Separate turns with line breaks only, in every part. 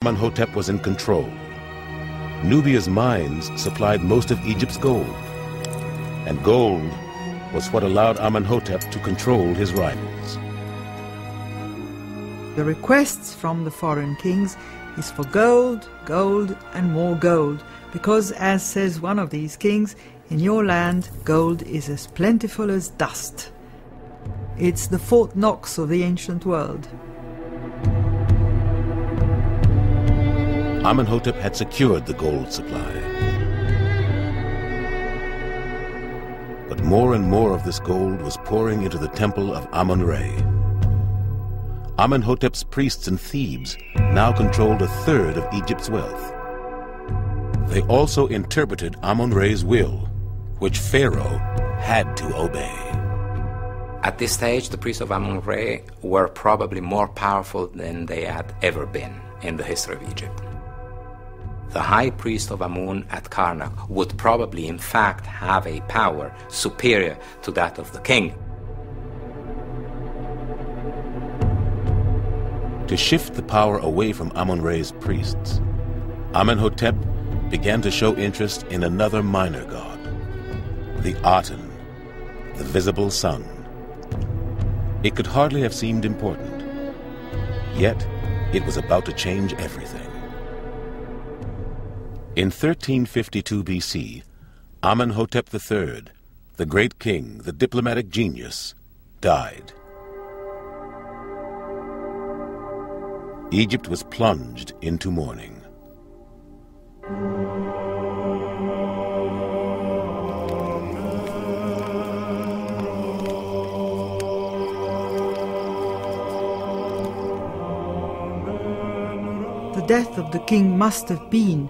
Amenhotep was in control. Nubia's mines supplied most of Egypt's gold, and gold was what allowed Amenhotep to control his rivals.
The requests from the foreign kings is for gold, gold and more gold, because, as says one of these kings, in your land gold is as plentiful as dust. It's the Fort Knox of the ancient world.
Amenhotep had secured the gold supply. But more and more of this gold was pouring into the temple of Amun-Re. Amenhotep's priests in Thebes now controlled a third of Egypt's wealth. They also interpreted Amun-Re's will, which Pharaoh had to obey.
At this stage, the priests of Amun-Re were probably more powerful than they had ever been in the history of Egypt. The high priest of Amun at Karnak would probably in fact have a power superior to that of the king.
To shift the power away from Amun-Re's priests, Amenhotep began to show interest in another minor god, the Aten, the visible sun. It could hardly have seemed important, yet it was about to change everything. In 1352 BC, Amenhotep III, the great king, the diplomatic genius, died. Egypt was plunged into mourning.
The death of the king must have been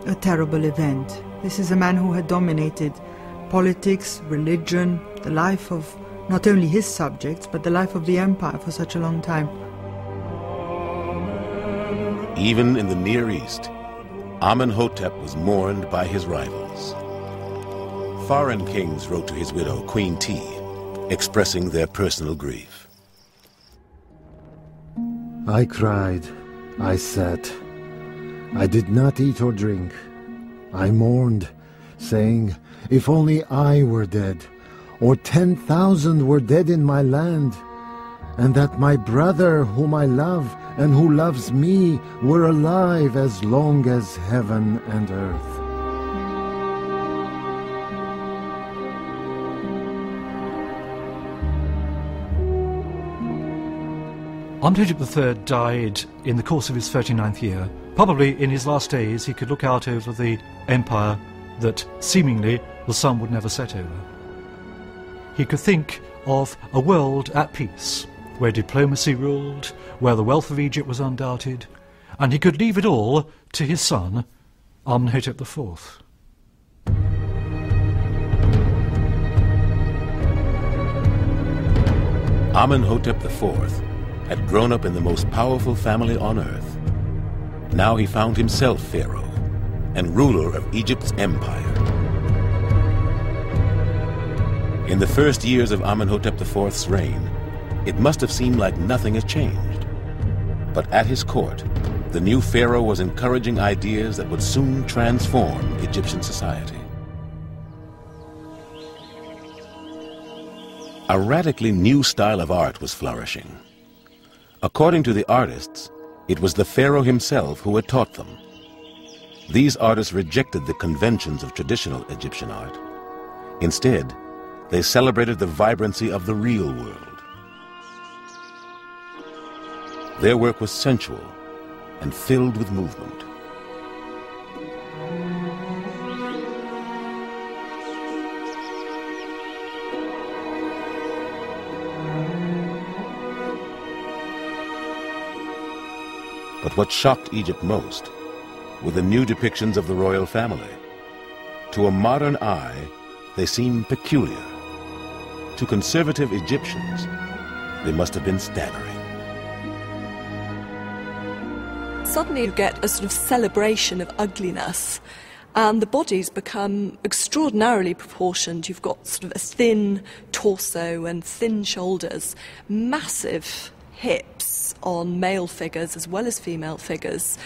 a terrible event. This is a man who had dominated politics, religion, the life of not only his subjects, but the life of the empire for such a long time.
Even in the Near East, Amenhotep was mourned by his rivals. Foreign kings wrote to his widow, Queen T, expressing their personal grief.
I cried, I sat, I did not eat or drink. I mourned, saying, if only I were dead, or 10,000 were dead in my land, and that my brother whom I love and who loves me were alive as long as heaven and earth.
Amenhotep III died in the course of his 39th year. Probably in his last days he could look out over the empire that seemingly the sun would never set over. He could think of a world at peace, where diplomacy ruled, where the wealth of Egypt was undoubted, and he could leave it all to his son, Amenhotep IV.
Amenhotep IV had grown up in the most powerful family on earth. Now he found himself pharaoh and ruler of Egypt's empire. In the first years of Amenhotep IV's reign, it must have seemed like nothing had changed. But at his court, the new pharaoh was encouraging ideas that would soon transform Egyptian society. A radically new style of art was flourishing. According to the artists, it was the pharaoh himself who had taught them. These artists rejected the conventions of traditional Egyptian art. Instead, they celebrated the vibrancy of the real world. Their work was sensual and filled with movement. But what shocked Egypt most were the new depictions of the royal family. To a modern eye, they seemed peculiar. To conservative Egyptians, they must have been staggering.
Suddenly you get a sort of celebration of ugliness, and the bodies become extraordinarily proportioned. You've got sort of a thin torso and thin shoulders, massive hips on male figures as well as female figures.